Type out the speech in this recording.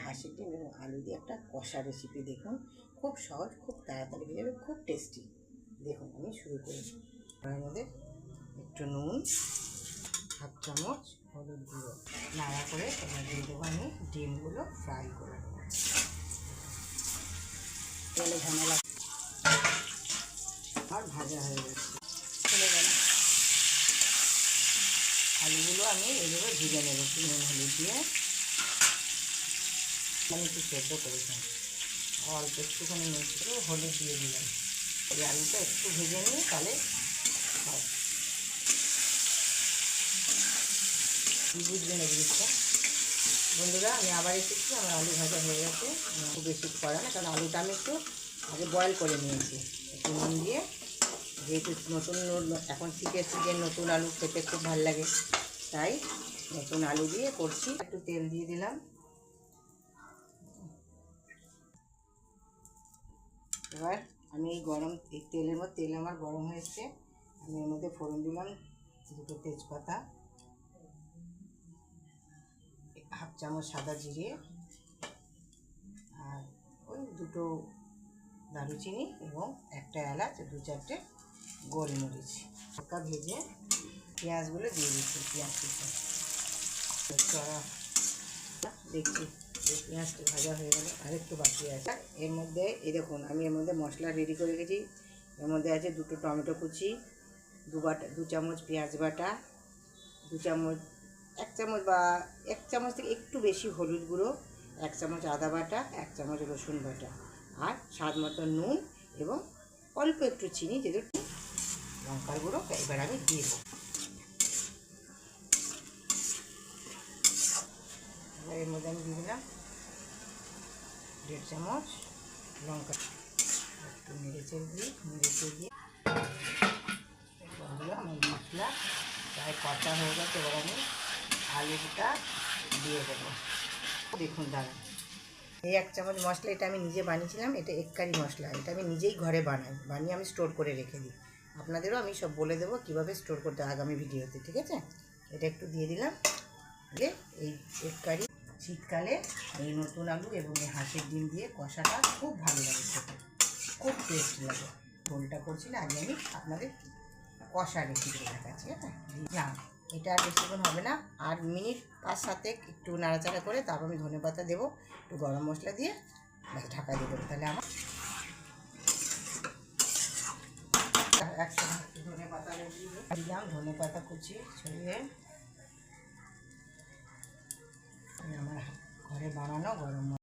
হাঁসের ডিম এবং আলু দিয়ে একটা কষা রেসিপি দেখুন, খুব সহজ, খুব তাড়াতাড়ি হয়ে যাবে, খুব টেস্টি। দেখুন আমি শুরু করি। তার মধ্যে একটু নুন, হাফ চামচ হলুদ গুঁড়ো নাড়া করে এবার দিয়ে দেবো আমি ডিমগুলো ফ্রাই করে দেবো। তেলে ঝামেলা আর ভাজা হয়ে গেছে, চলে গেল। আলুগুলো আমি এগুলো ভেজে নেব নুন হলুদ দিয়ে। আমি একটু সেদ্ধ করেছিলাম, অল্প একটুখানি নুন হলুদ দিয়ে দিলাম। এই আলুটা একটু ভেজে নিই, তাহলে বুঝবেন এই জিনিসটা। বন্ধুরা আমি আবার এসেছি, আমার আলু ভাজা হয়ে গেছে। খুব বেশি করা না, কারণ আলুটা আমি একটু আগে বয়েল করে নিয়েছি একটু নুন দিয়ে। যেহেতু নতুন এখন শীতের সিজন, নতুন আলু খেতে খুব ভালো লাগে, তাই নতুন আলু দিয়ে করছি। একটু তেল দিয়ে দিলাম। এবার আমি এই তেলের মধ্যে তেল আমার গরম হয়েছে, আমি এর মধ্যে ফোড়ন দিলাম দুটো তেজপাতা, হাফ চামচ সাদা জিরে, আর ওই দুটো দারুচিনি এবং একটা এলাচ, দু চারটে গোলমরিচ। হালকা ভেজে পেঁয়াজগুলো দিয়ে দিচ্ছি। পেঁয়াজ দেখছি পেঁয়াজটা ভাজা হয়ে গেল, আরেকটু বাকি আছে। এর মধ্যে এই দেখুন আমি এর মধ্যে মশলা রেডি করে রেখেছি। এর মধ্যে আছে দুটো টমেটো কুচি, দু চামচ পেঁয়াজ বাটা, এক চামচ থেকে একটু বেশি হলুদ গুঁড়ো, 1 চামচ আদা বাটা, 1 চামচ রসুন বাটা, আর স্বাদ মতো নুন এবং অল্প একটু চিনি, যেহেতু লঙ্কার গুঁড়ো এবার আমি দিয়ে দেবো। এবার এর মধ্যে আমি দিয়ে দিলাম 1.5 চামচ লঙ্কা, একটু নেড়ে দিয়ে বন্ধুরা আমার মশলা প্রায় কষা হয়ে গেছে। এবার আমি আলুটা দিয়ে দেবো। দেখুন দাঁড়া, এই 1 চামচ মশলা এটা আমি নিজে বানিয়েছিলাম। এটা এককারি মশলা, এটা আমি নিজেই ঘরে বানিয়ে আমি স্টোর করে রেখে দিই। আপনাদেরও আমি সব বলে দেবো কীভাবে স্টোর করতে আগামী ভিডিওতে, ঠিক আছে? এটা একটু দিয়ে দিলাম। এই এককারি শীতকালে এই নতুন আলু এবং এই হাঁসের ডিম দিয়ে কষাটা খুব ভালো লাগে খেতে, খুব টেস্ট লাগে। ঝোলটা করছি না, আগে আমি আপনাদের কষা রেসিপি দেখাচ্ছি। হ্যাঁ না, এটা আর বেশিক্ষণ হবে না, আর মিনিট 5-7 একটু নাড়াচাড়া করে তারপর আমি ধনেপাতা দেবো, একটু গরম মশলা দিয়ে ঢাকা দিয়ে দেবো। তাহলে আমার একসাথে ধনেপাতা দিলাম, ধনেপাতা কুচি ছড়িয়ে আমার ঘরে বানানো গরম